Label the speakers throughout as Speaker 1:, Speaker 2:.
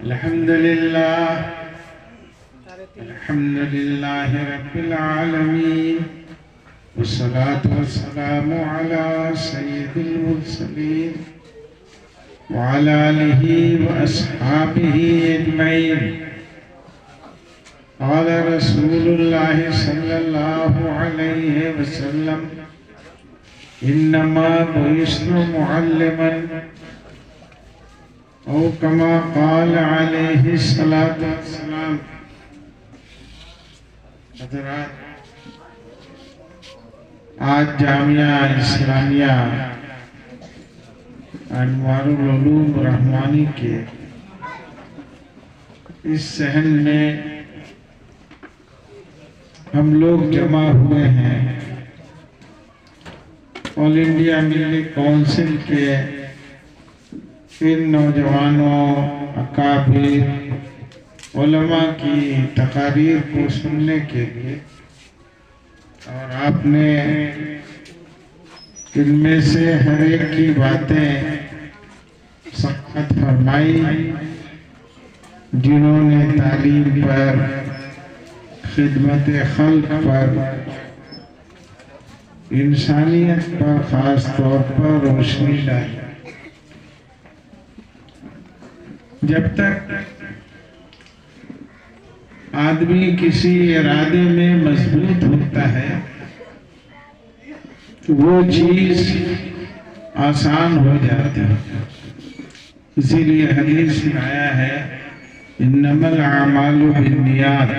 Speaker 1: الحمد لله رب العالمين، والصلاة والسلام على سيد المرسلين وعلى آله وأصحابه أجمعين. قال رسول الله صلى الله عليه وسلم: إنما بعثت معلما، او کما قال علیہ الصلاۃ والسلام. حضرات، آج جامعہ اسلامیہ انوار العلوم رحمانی کے اس صحن میں ہم لوگ جمع ہوئے ہیں آل انڈیا ملی کونسل کے ان نوجوانوں، اکابر، علماء کی تقاریر کو سننے کے لیے، اور آپ نے ان میں سے ہر ایک کی باتیں سماعت فرمائی. جنہوں نے تعلیم پر، خدمت خلق پر، انسانیت پر خاص طور پر روشنی ڈالی. جب تک آدمی کسی ارادے میں مضبوط ہوتا ہے وہ چیز آسان ہو جاتی ہے. اسی لیے حدیث میں آیا ہے: انما الاعمال بالنیات.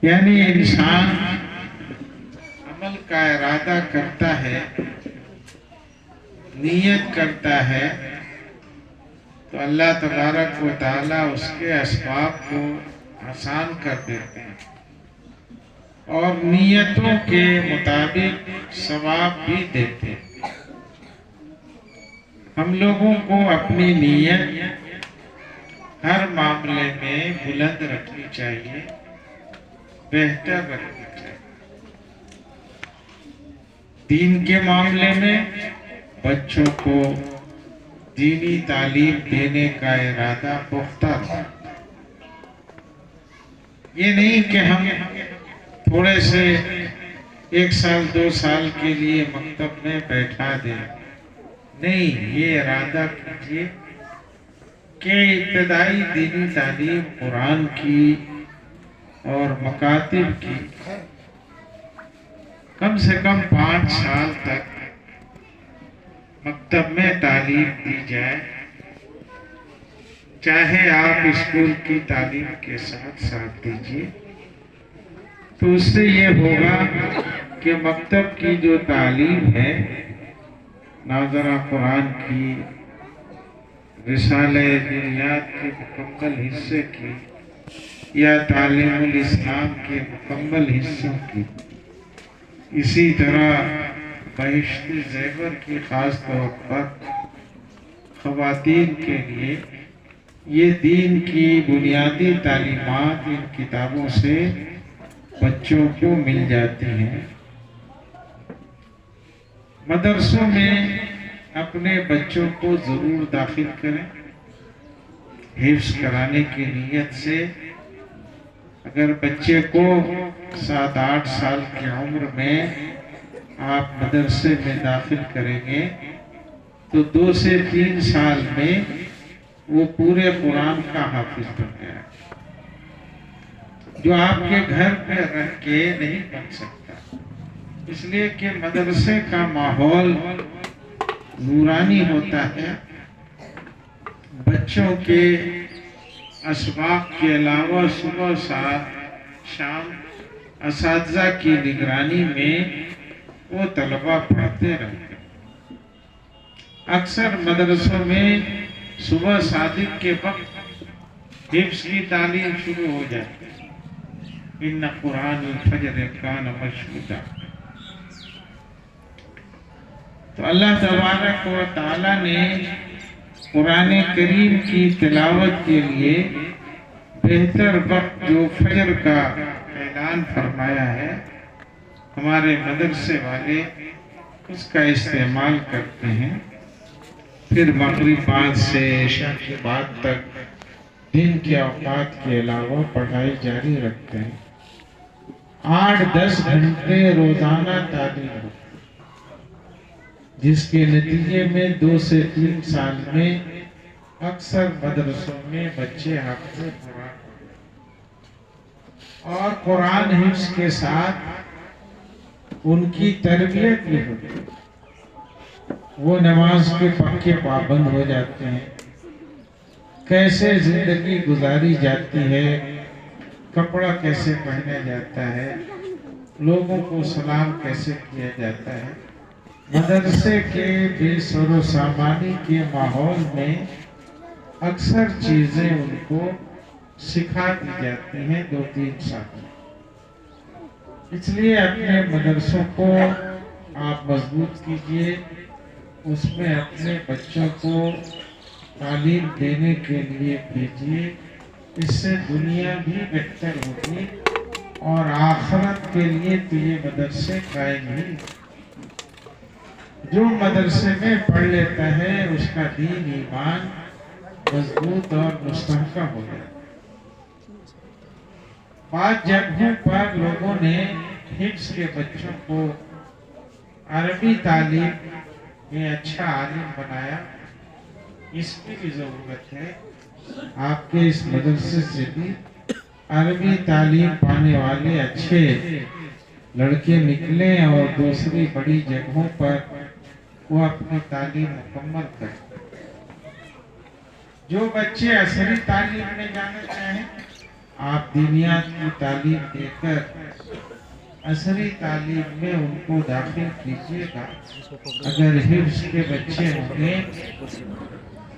Speaker 1: یعنی انسان عمل کا ارادہ کرتا ہے، نیت کرتا ہے، تو اللہ تبارک و تعالیٰ اس کے اسباب کو آسان کر دیتے ہیں اور نیتوں کے مطابق ثواب بھی دیتے ہیں. ہم لوگوں کو اپنی نیت ہر معاملے میں بلند رکھنی چاہیے، بہتر رکھنی چاہیے. دین کے معاملے میں بچوں کو دینی تعلیم دینے کا ارادہ پختہ تھا. یہ نہیں کہ ہم تھوڑے سے 1 سال 2 سال کے لیے مکتب میں بیٹھا دیں. نہیں، یہ ارادہ کیجیے کہ ابتدائی دینی تعلیم قرآن کی اور مکاتب کی کم سے کم 5 سال تک مکتب میں تعلیم دی جائے. چاہے آپ اسکول کی تعلیم کے ساتھ ساتھ دیجیے، تو اس سے یہ ہوگا کہ مکتب کی جو تعلیم ہے، ناظرہ قرآن کی، رسالہ دینیات کے مکمل حصے کی، یا تعلیم الاسلام کے مکمل حصوں کی، اسی طرح بہشتی زیور کی خاص طور پر خواتین کے لیے یہ دین کی بنیادی تعلیمات ان کتابوں سے بچوں کو مل جاتی ہیں. مدرسوں میں اپنے بچوں کو ضرور داخل کریں. حفظ کرانے کی نیت سے اگر بچے کو 7-8 سال کی عمر میں آپ مدرسے میں داخل کریں گے تو 2 سے 3 سال میں وہ پورے قرآن کا حافظ بن گیا، جو آپ کے گھر پہ رہ کے نہیں بن سکتا. اس لیے کہ مدرسے کا ماحول نورانی ہوتا ہے. بچوں کے اسباق کے علاوہ صبح شام اساتذہ کی نگرانی میں وہ طلبہ پڑھتے رہتے. اکثر مدرسوں میں صبح صادق کے وقت حفظ کی تعلیم شروع ہو جاتی ہے. ان قرآن الفجر کان مشہودا. تو اللہ تبارک و تعالیٰ نے قرآن کریم کی تلاوت کے لیے بہتر وقت جو فجر کا اعلان فرمایا ہے، ہمارے مدرسے والے اس کا استعمال کرتے ہیں. پھر مغرب بعد سے عشاء کے بعد تک دن کے اوقات کے علاوہ پڑھائی جاری رکھتے ہیں. 8-10 گھنٹے روزانہ تعلیم ہوتی ہے، جس کے نتیجے میں 2 سے 3 سال میں اکثر مدرسوں میں بچے حافظ قرآن اور قرآن حفظ کے ساتھ ان کی تربیت بھی ہوتی ہے. وہ نماز کے پکے پابند ہو جاتے ہیں، کیسے زندگی گزاری جاتی ہے، کپڑا کیسے پہنا جاتا ہے، لوگوں کو سلام کیسے کیا جاتا ہے. مدرسے کے بے سر و سامانی کے ماحول میں اکثر چیزیں ان کو سکھا دی جاتی ہیں 2-3 سال میں. اس لیے اپنے مدرسوں کو آپ مضبوط کیجئے، اس میں اپنے بچوں کو تعلیم دینے کے لیے بھیجیے. اس سے دنیا بھی بہتر ہوگی اور آخرت کے لیے تو یہ مدرسے قائم ہی. جو مدرسے میں پڑھ لیتا ہے اس کا دین ایمان مضبوط اور مستحکم ہو جاتا ہے. بعض جگہوں پر لوگوں نے حفظ کے بچوں کو عربی تعلیم میں اچھا عالم بنایا. اس کی بھی ضرورت ہے. آپ کے اس مدرسے سے بھی عربی تعلیم پانے والے اچھے لڑکے نکلیں اور دوسری بڑی جگہوں پر وہ اپنی تعلیم مکمل کریں. جو بچے عصری تعلیم میں جانا چاہیں آپ دینیات کی تعلیم دے کر عصری تعلیم میں ان کو داخل کیجیے گا. اگر حفظ کے بچے ہوں گے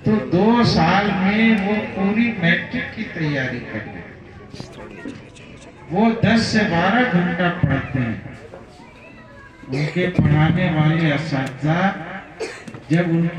Speaker 1: تو 2 سال میں وہ پوری میٹرک کی تیاری کر لیں. وہ 10 سے 12 گھنٹہ پڑھتے ہیں. ان کے پڑھانے والے اساتذہ جب ان کی